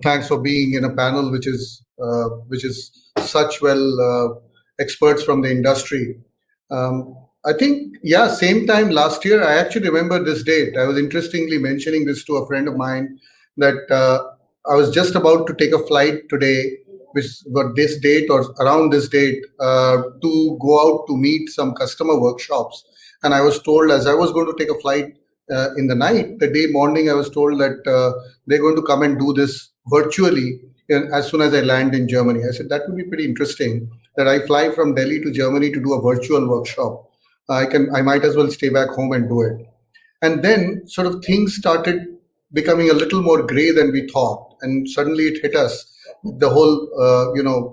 Thanks for being in a panel which is such experts from the industry. I think, yeah, same time last year. I actually remember this date. I was interestingly mentioning this to a friend of mine that I was just about to take a flight today, which was this date or around this date, to go out to meet some customer workshops. And I was told as I was going to take a flight in the night, the day morning, I was told that they're going to come and do this virtually as soon as I land in Germany. I said that would be pretty interesting that I fly from Delhi to Germany to do a virtual workshop. I might as well stay back home and do it. And then sort of things started becoming a little more gray than we thought, and suddenly it hit us. The whole,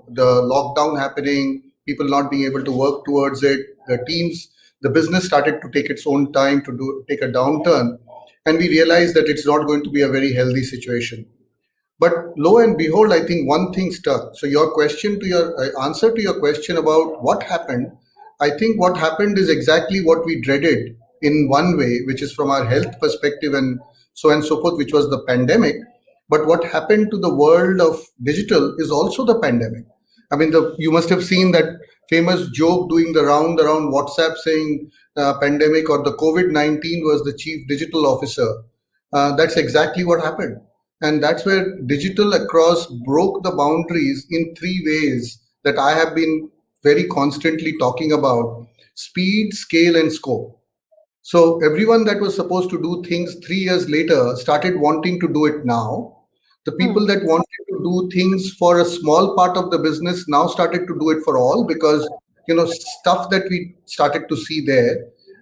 the lockdown happening, people not being able to work towards it, the business started to take its own time to take a downturn, and we realized that it's not going to be a very healthy situation. But lo and behold, I think one thing stuck. So your question to your answer to your question about what happened, I think what happened is exactly what we dreaded in one way, which is from our health perspective and so forth, which was the pandemic. But what happened to the world of digital is also the pandemic. I mean, you must have seen that famous joke doing the round around WhatsApp saying pandemic or the COVID-19 was the chief digital officer. That's exactly what happened. And that's where digital across broke the boundaries in three ways that I have been very constantly talking about: speed, scale, and scope. So everyone that was supposed to do things 3 years later started wanting to do it now. The Hmm. people that wanted to do things for a small part of the business now started to do it for all, because stuff that we started to see there,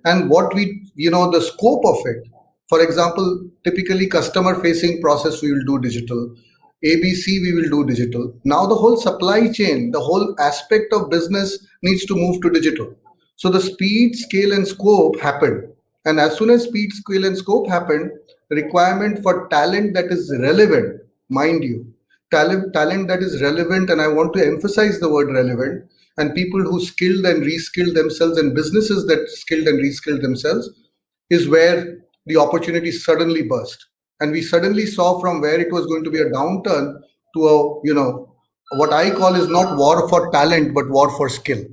and what we the scope of it. For example, typically customer facing process we will do digital, ABC we will do digital. Now the whole supply chain, the whole aspect of business needs to move to digital. So the speed, scale, and scope happened. And as soon as speed, scale, and scope happened, the requirement for talent that is relevant, mind you, talent that is relevant, and I want to emphasize the word relevant, and people who skilled and reskilled themselves, and businesses that skilled and reskilled themselves, is where the opportunity suddenly burst. And we suddenly saw from where it was going to be a downturn to a, what I call is not war for talent, but war for skill.